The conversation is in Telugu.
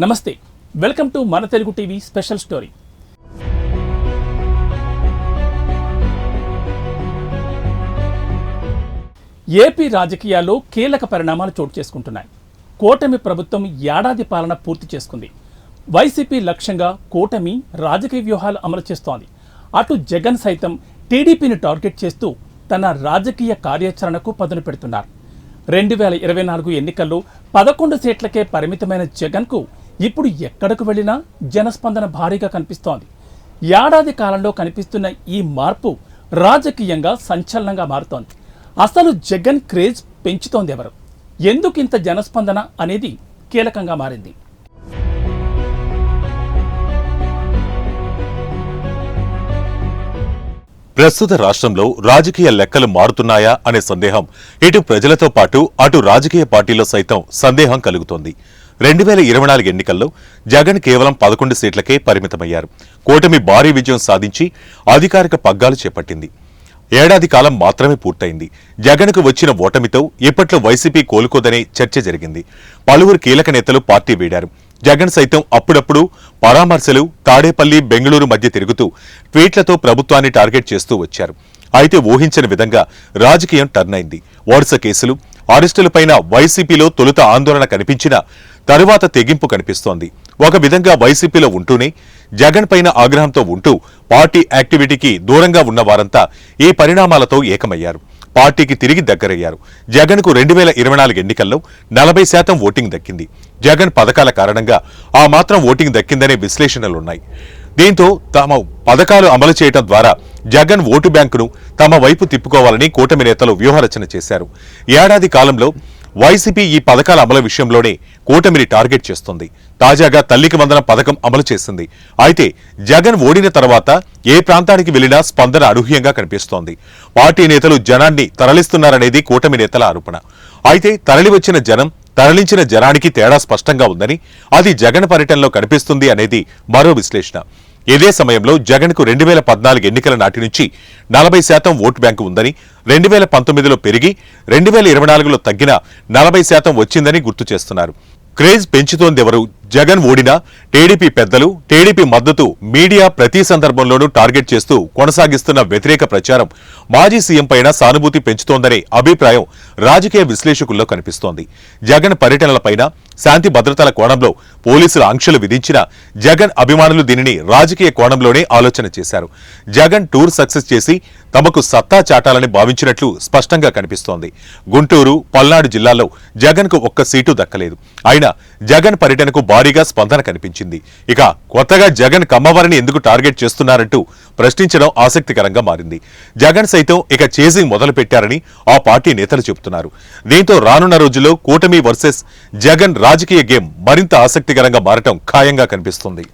నమస్తే, వెల్కమ్ టు మన Telugu TV special story. AP రాజకీయాల్లో కీలక పరిణామాలు చోటు చేసుకుంటున్నాయి. కూటమి ప్రభుత్వం ఏడాది పాలన పూర్తి చేసుకుంది. వైసీపీ లక్ష్యంగా కూటమి రాజకీయ వ్యూహాలు అమలు చేస్తోంది. అటు జగన్ సైతం టీడీపీని టార్గెట్ చేస్తూ తన రాజకీయ కార్యాచరణకు పదును పెడుతున్నారు. 2024 ఎన్నికల్లో 11 సీట్లకే పరిమితమైన జగన్కు ఇప్పుడు ఎక్కడకు వెళ్ళినా జనస్పందన భారీగా కనిపిస్తోంది. ఏడాది కాలంలో కనిపిస్తున్న ఈ మార్పు రాజకీయంగా సంచలనంగా మారుతోంది. అసలు జగన్ క్రేజ్ పెంచుతోంది ఎవరు, ఎందుకు ఇంత జనస్పందన అనేది కీలకంగా మారింది. ప్రస్తుత రాష్ట్రంలో రాజకీయ లెక్కలు మారుతున్నాయా అనే సందేహం ఇటు ప్రజలతో పాటు అటు రాజకీయ పార్టీలో సైతం సందేహం కలుగుతోంది. 2024 ఎన్నికల్లో జగన్ కేవలం 11 సీట్లకే పరిమితమయ్యారు. కూటమి భారీ విజయం సాధించి అధికారిక పగ్గాలు చేపట్టింది. ఏడాది కాలం మాత్రమే పూర్తయింది. జగన్కు వచ్చిన ఓటమితో ఇప్పట్లో వైసీపీ కోలుకోదనే చర్చ జరిగింది. పలువురు కీలక నేతలు పార్టీ వీడారు. జగన్ సైతం అప్పుడప్పుడు పరామర్శలు తాడేపల్లి, బెంగళూరు మధ్య తిరుగుతూ ట్వీట్లతో ప్రభుత్వాన్ని టార్గెట్ చేస్తూ వచ్చారు. అయితే ఊహించని విధంగా రాజకీయం టర్న్ అయింది. వరుస కేసులు, అరెస్టులపైన వైసీపీలో తొలుత ఆందోళన కనిపించినా తరువాత తెగింపు కనిపిస్తోంది. ఒక విధంగా వైసీపీలో ఉంటూనే జగన్ పైన ఆగ్రహంతో ఉంటూ పార్టీ యాక్టివిటీకి దూరంగా ఉన్న వారంతా ఈ పరిణామాలతో ఏకమయ్యారు. పార్టీకి తిరిగి దగ్గరయ్యారు. జగన్కు 2024 ఎన్నికల్లో 40% ఓటింగ్ దక్కింది. జగన్ పథకాల కారణంగా ఆ మాత్రం ఓటింగ్ దక్కిందనే విశ్లేషణలున్నాయి. దీంతో తమ పథకాలు అమలు చేయడం ద్వారా జగన్ ఓటు బ్యాంకును తమ వైపు తిప్పుకోవాలని కూటమి నేతలు వ్యూహరచన చేశారు. ఏడాది కాలంలో వైసీపీ ఈ పథకాల అమలు విషయంలోనే కూటమిని టార్గెట్ చేస్తుంది. తాజాగా తల్లికి వందనం పథకం అమలు చేసింది. అయితే జగన్ ఓడిన తర్వాత ఏ ప్రాంతానికి వెళ్లినా స్పందన అనూహ్యంగా కనిపిస్తోంది. పార్టీ నేతలు జనాన్ని తరలిస్తున్నారనేది కూటమి నేతల ఆరోపణ. అయితే తరలివచ్చిన జనం, తరలించిన జనానికి తేడా స్పష్టంగా ఉందని, అది జగన్ పర్యటనలో కనిపిస్తుంది అనేది మరో విశ్లేషణ. ఇదే సమయంలో జగన్కు 2014 ఎన్నికల నాటి నుంచి 40% ఓటు బ్యాంకు ఉందని, 2019లో పెరిగి 2024లో తగ్గిన 40% వచ్చిందని గుర్తు చేస్తున్నారు. క్రేజ్ పెంచుతోందెవరు? జగన్ ఓడినా టీడీపీ పెద్దలు, టీడీపీ మద్దతు మీడియా ప్రతి సందర్భంలోనూ టార్గెట్ చేస్తూ కొనసాగిస్తున్న వ్యతిరేక ప్రచారం మాజీ సీఎం పైన సానుభూతి పెంచుతోందనే అభిప్రాయం రాజకీయ విశ్లేషకుల్లో కనిపిస్తోంది. జగన్ పర్యటనలపైన శాంతి భద్రతల కోణంలో పోలీసులు ఆంక్షలు విధించిన జగన్ అభిమానులు దీనిని రాజకీయ కోణంలోనే ఆలోచన చేశారు. జగన్ టూర్ సక్సెస్ చేసి తమకు సత్తా చాటాలని భావించినట్లు స్పష్టంగా కనిపిస్తోంది. గుంటూరు, పల్నాడు జిల్లాల్లో జగన్కు ఒక్క సీటు దక్కలేదు. అయినా జగన్ పర్యటనకు భారీగా స్పందన కనిపించింది. ఇక కొత్తగా జగన్ కమ్మవారిని ఎందుకు టార్గెట్ చేస్తున్నారంటూ ప్రశ్నించడం ఆసక్తికరంగా మారింది. జగన్ సైతం ఇక చేసింగ్ మొదలు పెట్టారని ఆ పార్టీ నేతలు చెబుతున్నారు. దీంతో రానున్న రోజుల్లో కూటమి వర్సెస్ జగన్ రాజకీయ గేమ్ మరింత ఆసక్తికరంగా మారటం ఖాయంగా కనిపిస్తుంది.